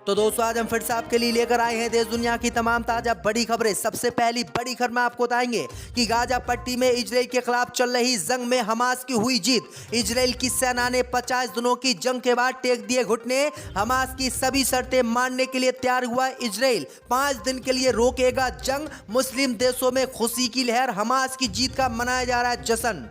तो दोस्तों आज हम फिर से आपके लिए लेकर आए हैं देश दुनिया की तमाम ताजा बड़ी खबरें। सबसे पहली बड़ी खबर में आपको बताएंगे कि गाजा पट्टी में इजराइल के खिलाफ चल रही जंग में हमास की हुई जीत। इजराइल की सेना ने 50 दिनों की जंग के बाद टेक दिए घुटने। हमास की सभी शर्तें मानने के लिए तैयार हुआ इजराइल। 5 दिन के लिए रोकेगा जंग। मुस्लिम देशों में खुशी की लहर। हमास की जीत का मनाया जा रहा है जश्न।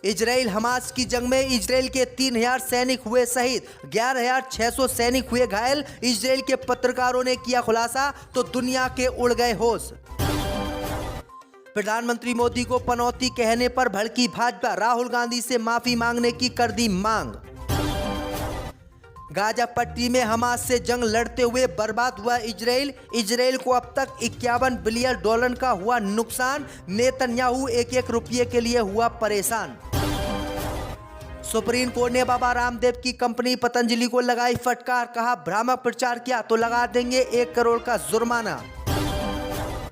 इजराइल हमास की जंग में इजराइल के 3000 सैनिक हुए शहीद, 11600 सैनिक हुए घायल। इजराइल के पत्रकारों ने किया खुलासा तो दुनिया के उड़ गए होश। प्रधानमंत्री मोदी को पनौती कहने पर भड़की भाजपा। राहुल गांधी से माफी मांगने की कर दी मांग। गाजा पट्टी में हमास से जंग लड़ते हुए बर्बाद हुआ इजराइल। इजराइल को अब तक $51 बिलियन का हुआ नुकसान। नेतन्याहू एक एक रुपये के लिए हुआ परेशान। सुप्रीम कोर्ट ने बाबा रामदेव की कंपनी पतंजलि को लगाई फटकार। कहा भ्रामक प्रचार किया तो लगा देंगे 1 करोड़ का जुर्माना।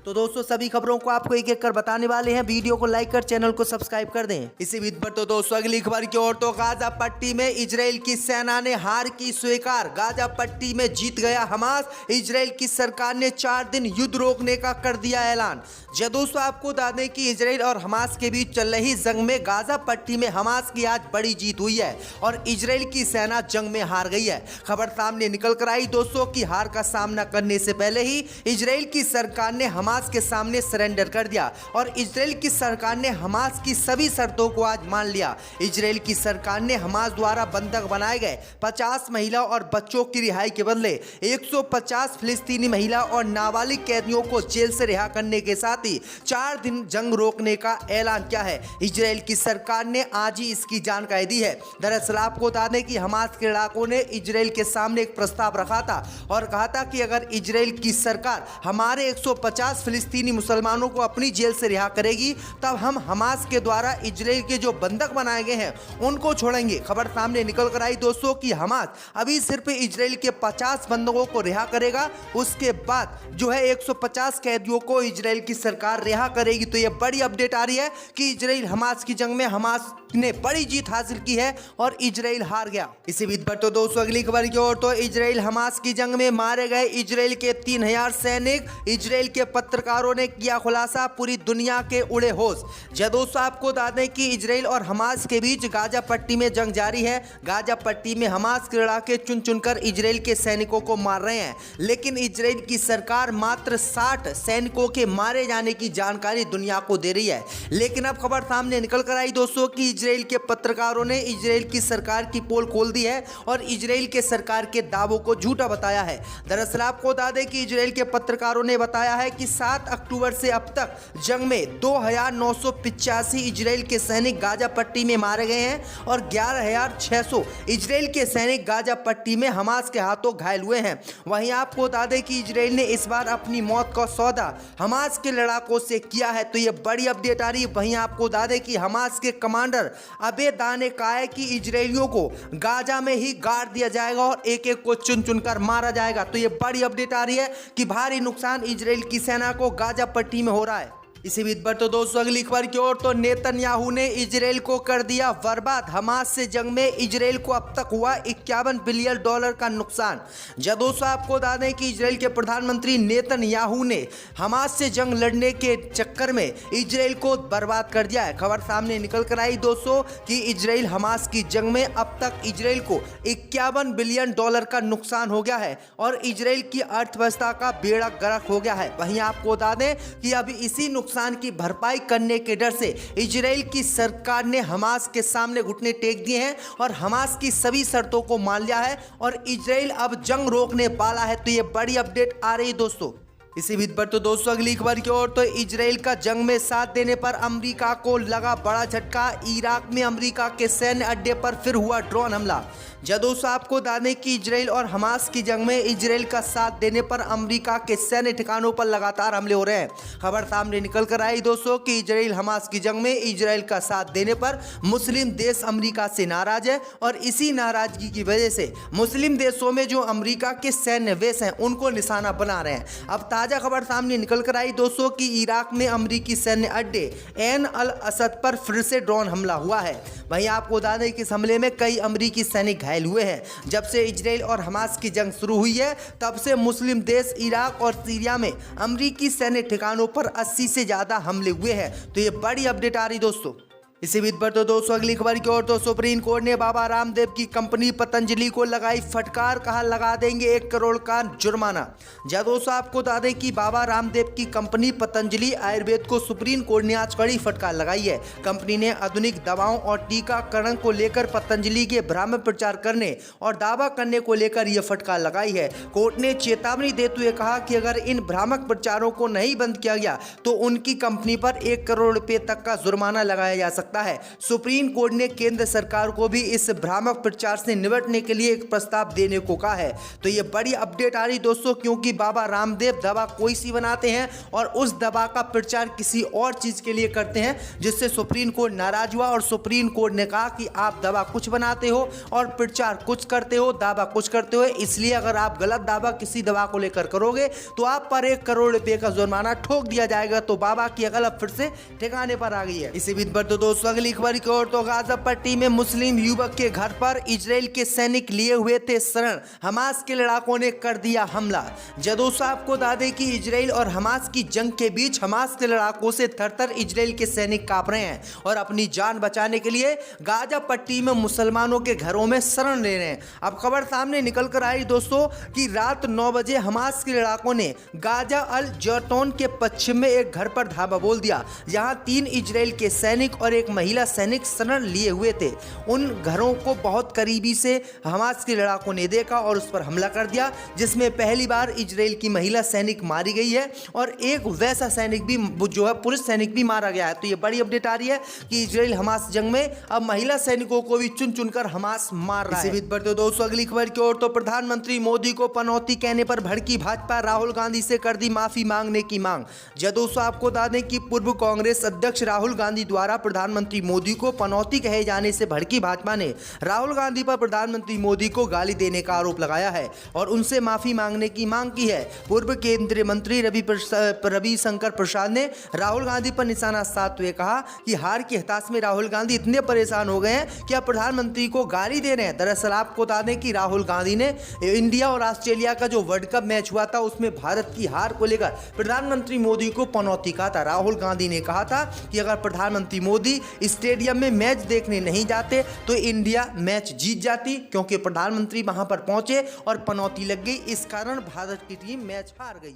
तो दोस्तों सभी खबरों को आपको एक एक कर बताने वाले हैं। वीडियो को लाइक कर चैनल को सब्सक्राइब कर दें। इसी बीच पर तो दोस्तों अगली खबर की ओर। तो गाजा पट्टी में इजराइल की सेना ने हार की स्वीकार। गाजा पट्टी में जीत गया हमास। इजराइल की सरकार ने 4 दिन युद्ध रोकने का कर दिया ऐलान। दोस्तों आपको बता दें कि इजराइल और हमास के बीच चल रही जंग में गाजा पट्टी में हमास की आज बड़ी जीत हुई है और इजराइल की सेना जंग में हार गई है। खबर सामने निकल कर आई दोस्तों की हार का सामना करने से पहले ही इजराइल की सरकार ने हमास के सामने सरेंडर कर दिया और इजराइल की सरकार ने हमास की सभी शर्तों को आज मान लिया। इजराइल की सरकार ने हमास द्वारा बंधक बनाए गए 50 महिला और बच्चों की रिहाई के बदले 150 फिलिस्तीनी महिला और नाबालिग कैदियों को जेल से रिहा करने के साथ ही 4 दिन जंग रोकने का ऐलान किया है। इजराइल की सरकार ने आज ही इसकी जानकारी दी है। दरअसल आपको बता दें कि हमास के लड़ाकों ने इजराइल के सामने एक प्रस्ताव रखा था और कहा था कि अगर इजराइल की सरकार हमारे 150 फिलिस्तीनी मुसलमानों को अपनी जेल से रिहा करेगी तब हम हमास के द्वारा इजराइल के जो बंधक बनाए गए हैं उनको छोड़ेंगे। खबर सामने निकल कर आई दोस्तों कि हमास अभी सिर्फ इजराइल के 50 बंधकों को रिहा करेगा। उसके बाद जो है 150 कैदियों को इजराइल की सरकार रिहा करेगी। तो ये बड़ी अपडेट आ रही है कि इजराइल हमास की जंग में हमास ने बड़ी जीत हासिल की है और इजराइल हार गया। इसी बीच पर तो दोस्तों अगली खबर की ओर। तो इजराइल हमास की जंग में मारे गए इजराइल के 3000 सैनिक। इजराइल के पत्रकारों ने किया खुलासा। पूरी दुनिया के उड़े होश। दोस्तों आपको बता दें कि इजराइल और हमास के बीच गाजा पट्टी में जंग जारी है। गाजा पट्टी में हमास के लड़ाके चुन चुनकर इजराइल के सैनिकों को मार रहे हैं, लेकिन इजराइल की सरकार मात्र 60 सैनिकों के मारे जाने की जानकारी दुनिया को दे रही है। लेकिन अब खबर सामने निकल कर आई दोस्तों कि इजराइल के पत्रकारों ने इजराइल की सरकार की पोल खोल दी है और इजराइल के सरकार के दावों को झूठा बताया है। दरअसल आपको बता दें कि इजराइल के पत्रकारों ने बताया है कि 7 अक्टूबर से अब तक जंग में 2985 इजराइल के सैनिक गाजा पट्टी में मारे गए हैं और 11600 इजराइल के सैनिक गाजा पट्टी में हमास के हाथों घायल हुए हैं। वहीं आपको बता दें कि इजराइल ने इस बार अपनी मौत का सौदा हमास के लड़ाकों से किया है। तो यह बड़ी अपडेट आ रही है। वहीं आपको बता दें कि हमास के कमांडर अबेदा ने कहा है कि इजरायलियों को गाजा में ही गाड़ दिया जाएगा और एक एक को चुन चुनकर मारा जाएगा। तो यह बड़ी अपडेट आ रही है कि भारी नुकसान इजराइल की सेना को गाजा पट्टी में हो रहा है। इसी बीच पर तो दोस्तों अगली खबर की ओर। तो नेतन्याहू ने इजराइल को कर दिया बर्बाद। हमास से जंग में इजराइल को अब तक हुआ $51 बिलियन का नुकसान। दोस्तों आपको बता दें कि इजराइल के प्रधानमंत्री नेतन्याहू ने हमास से जंग लड़ने के चक्कर में इजराइल को बर्बाद कर दिया है। खबर सामने निकल कर आई दोस्तों कि इजराइल हमास की जंग में अब तक इजराइल को $51 बिलियन का नुकसान हो गया है और इजराइल की अर्थव्यवस्था का बेड़ा गर्क हो गया है। वहीं आपको बता दें कि अभी इसी नुकसान की भरपाई करने के डर से इजराइल की सरकार ने हमास के सामने घुटने टेक दिए हैं और हमास की सभी शर्तों को मान लिया है और इजराइल अब जंग रोकने वाला है। तो ये बड़ी अपडेट आ रही है दोस्तों। इसी बीच पर तो दोस्तों अगली खबर की ओर। तो इजराइल का जंग में साथ देने पर अमेरिका को लगा बड़ा झटका। इराक में अमेरिका के सैन्य अड्डे पर फिर हुआ ड्रोन हमला। दोस्तों आपको बता दें कि इजराइल और हमास की जंग में इजराइल का साथ देने पर अमेरिका के सैन्य ठिकानों पर लगातार हमले हो रहे हैं। खबर सामने निकल कर आई दोस्तों कि इजराइल हमास की जंग में इजराइल का साथ देने पर मुस्लिम देश अमेरिका से नाराज है और इसी नाराजगी की वजह से मुस्लिम देशों में जो अमेरिका के सैन्य बेस हैं उनको निशाना बना रहे हैं। अब ताजा खबर सामने निकल कर आई दोस्तों कि इराक में अमेरिकी सैन्य अड्डे ऐन अल असद पर फिर से ड्रोन हमला हुआ है। वहीं आपको बता दें कि इस हमले में कई अमेरिकी सैनिक घायल हुए हैं। जब से इजराइल और हमास की जंग शुरू हुई है तब से मुस्लिम देश इराक और सीरिया में अमेरिकी सैन्य ठिकानों पर 80 से ज्यादा हमले हुए हैं। तो ये बड़ी अपडेट आ रही दोस्तों। इसी बीच पर तो दोस्तों अगली खबर की ओर तो सुप्रीम कोर्ट ने बाबा रामदेव की कंपनी पतंजलि को लगाई फटकार, कहा लगा देंगे 1 करोड़ का जुर्माना। जब दोस्तों आपको बता दें कि बाबा रामदेव की कंपनी पतंजलि आयुर्वेद को सुप्रीम कोर्ट ने आज कड़ी फटकार लगाई है। कंपनी ने आधुनिक दवाओं और टीकाकरण को लेकर पतंजलि के भ्रामक प्रचार करने और दावा करने को लेकर यह फटकार लगाई है। कोर्ट ने चेतावनी देते हुए कहा कि अगर इन भ्रामक प्रचारों को नहीं बंद किया गया तो उनकी कंपनी पर 1 करोड़ रुपए तक का जुर्माना लगाया जा सकता है। सुप्रीम कोर्ट ने केंद्र सरकार को भी इस भ्रामक प्रचार से निपटने के लिए एक प्रस्ताव देने को कहा है। तो ये बड़ी अपडेट आ रही दोस्तों, क्योंकि बाबा रामदेव दवा कोई सी बनाते हैं और उस दवा का प्रचार किसी और चीज के लिए करते हैं, जिससे सुप्रीम कोर्ट नाराज हुआ और सुप्रीम कोर्ट ने कहा कि आप दवा कुछ बनाते हो और प्रचार कुछ करते हो, दावा कुछ करते हो, इसलिए अगर आप गलत दावा किसी दवा को लेकर करोगे तो आप पर 1 करोड़ रुपए का जुर्माना ठोक दिया जाएगा। तो बाबा की अकल अब फिर से ठिकाने पर आ गई है। इसी बीच पर तो दोस्तों अगली खबर की ओर तो गाजा पट्टी में मुस्लिम युवक के घर पर इजराइल के सैनिक लिए हुए थे शरण, हमास के लड़ाकों ने कर दिया हमला। जदोसा आपको बता दें कि इजराइल और हमास की जंग के बीच हमास के लड़ाकों से थर-थर इजराइल के सैनिक कांप रहे हैं और अपनी जान बचाने के लिए गाजा पट्टी में मुसलमानों के घरों में शरण ले रहे हैं। अब खबर सामने निकल कर आई दोस्तों कि रात 9 बजे हमास के लड़ाकों ने गाजा अल जैतून के पश्चिम में एक घर पर धावा बोल दिया, जहां 3 इजराइल के सैनिक और एक महिला सैनिक शरण लिए हुए थे। उन घरों को बहुत करीबी से हमास के लड़ाकों ने देखा और उस पर हमला कर दिया, जिसमें पहली बार इजराइल की महिला सैनिक मारी गई है और एक वैसा सैनिक भी जो है पुरुष सैनिक भी मारा गया है। तो ये बड़ी अपडेट आ रही है कि इजराइल हमास जंग में अब महिला सैनिकों को भी चुन चुनकर हमास मार रहा है। इसी बीच पर तो दोस्तों अगली खबर की ओर तो प्रधानमंत्री मोदी को पनौती कहने पर भड़की भाजपा, राहुल गांधी से कर दी माफी मांगने की मांग। जब दोस्तों आपको बता दें कि पूर्व कांग्रेस अध्यक्ष राहुल गांधी द्वारा प्रधानमंत्री मोदी को पनौती कहे जाने से भड़की भाजपा ने राहुल गांधी पर प्रधानमंत्री मोदी को गाली देने का आरोप लगाया है और उनसे माफी मांगने की मांग की है। पूर्व केंद्रीय मंत्री रविशंकर प्रसाद ने राहुल गांधी पर निशाना साधते हुए कहा कि हार की हताश में राहुल गांधी इतने परेशान हो गए हैं कि अब प्रधानमंत्री को गाली दे रहे हैं। दरअसल आपको बता दें कि राहुल गांधी ने इंडिया और ऑस्ट्रेलिया का जो वर्ल्ड कप मैच हुआ था उसमें भारत की हार को लेकर प्रधानमंत्री मोदी को पनौती कहा था। राहुल गांधी ने कहा था कि अगर प्रधानमंत्री मोदी स्टेडियम में मैच देखने नहीं जाते तो इंडिया मैच जीत जाती, क्योंकि प्रधानमंत्री वहां पर पहुंचे और पनौती लग गई, इस कारण भारत की टीम मैच हार गई।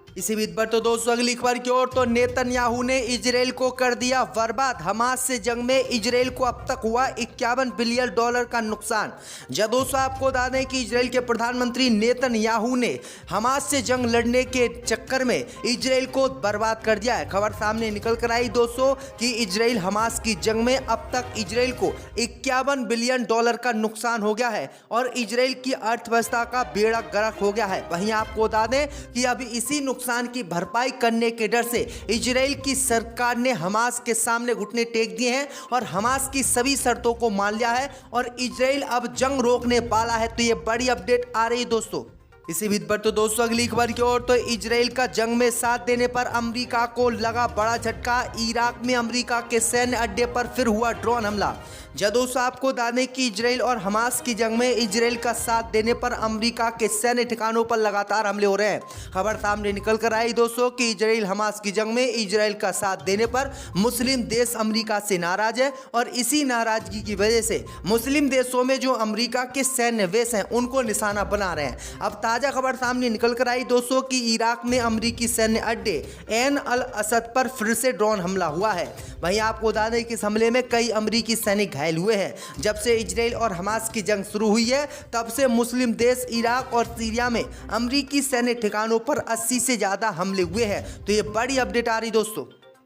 इसी बीच पर तो दोस्तों अगली खबर की ओर तो नेतन्याहू ने इजराइल को कर दिया बर्बाद। हमास से जंग में इजराइल को अब तक हुआ $51 बिलियन का नुकसान। जब दोस्तों आपको बता दें कि इजराइल के प्रधानमंत्री नेतन्याहू ने हमास से जंग लड़ने के चक्कर में इजराइल को बर्बाद कर दिया है। खबर सामने निकल कर आई दोस्तों कि इजराइल हमास की जंग में अब तक इजराइल को $51 बिलियन का नुकसान हो गया है और इजराइल की अर्थव्यवस्था का बेड़ा गर्क हो गया है। वहीं आपको बता दें कि अभी इसी नुकसान की भरपाई करने के डर से इजराइल की सरकार ने हमास के सामने घुटने टेक दिए हैं और हमास की सभी शर्तों को मान लिया है और इजराइल अब जंग रोकने वाला है। तो ये बड़ी अपडेट आ रही है दोस्तों। इसी बीच पर तो दोस्तों अगली खबर की ओर तो इजराइल का जंग में साथ देने पर अमेरिका को लगा बड़ा झटका। इराक में अमेरिका के सैन्य अड्डे पर फिर हुआ ड्रोन हमला। जब दोस्तों आपको बता दें कि इजराइल और हमास की जंग में इजराइल का साथ देने पर अमेरिका के सैन्य ठिकानों पर लगातार हमले हो रहे हैं। खबर सामने निकल कर आई दोस्तों कि इजराइल हमास की जंग में इजराइल का साथ देने पर मुस्लिम देश अमेरिका से नाराज है और इसी नाराजगी की वजह से मुस्लिम देशों में जो अमेरिका के सैन्य बेस हैं उनको निशाना बना रहे हैं। अब ताजा खबर सामने निकल कर आई दोस्तों कि इराक में अमेरिकी सैन्य अड्डे ऐन अल असद पर फिर से ड्रोन हमला हुआ है। वहीं आपको बता दें कि इस हमले में कई अमेरिकी सैनिक घायल हुए हैं। जब से इजराइल और हमास की जंग शुरू हुई है तब से मुस्लिम देश इराक और सीरिया में अमेरिकी सैन्य ठिकानों पर 80 से ज्यादा हमले हुए हैं। तो ये बड़ी अपडेट आ रही दोस्तों।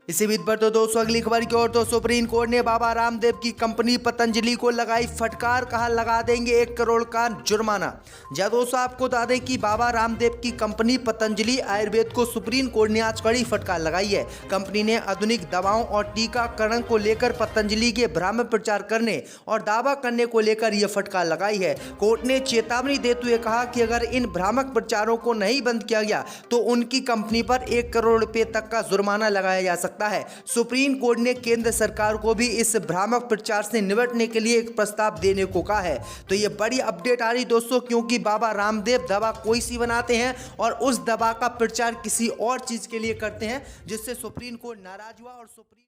इसी बीच पर तो दोस्तों अगली खबर की ओर तो सुप्रीम कोर्ट ने बाबा रामदेव की कंपनी पतंजलि को लगाई फटकार, कहा लगा देंगे 1 करोड़ का जुर्माना। जब दोस्तों आपको बता दें कि बाबा रामदेव की कंपनी पतंजलि आयुर्वेद को सुप्रीम कोर्ट ने आज कड़ी फटकार लगाई है। कंपनी ने आधुनिक दवाओं और टीकाकरण को लेकर पतंजलि के भ्रामक प्रचार करने और दावा करने को लेकर यह फटकार लगाई है। कोर्ट ने चेतावनी देते हुए कहा कि अगर इन भ्रामक प्रचारों को नहीं बंद किया गया तो उनकी कंपनी पर 1 करोड़ रुपए तक का जुर्माना लगाया जा सकता सकता है। सुप्रीम कोर्ट ने केंद्र सरकार को भी इस भ्रामक प्रचार से निपटने के लिए एक प्रस्ताव देने को कहा है। तो ये बड़ी अपडेट आ रही दोस्तों, क्योंकि बाबा रामदेव दवा कोई सी बनाते हैं और उस दवा का प्रचार किसी और चीज के लिए करते हैं, जिससे सुप्रीम कोर्ट नाराज हुआ और सुप्रीम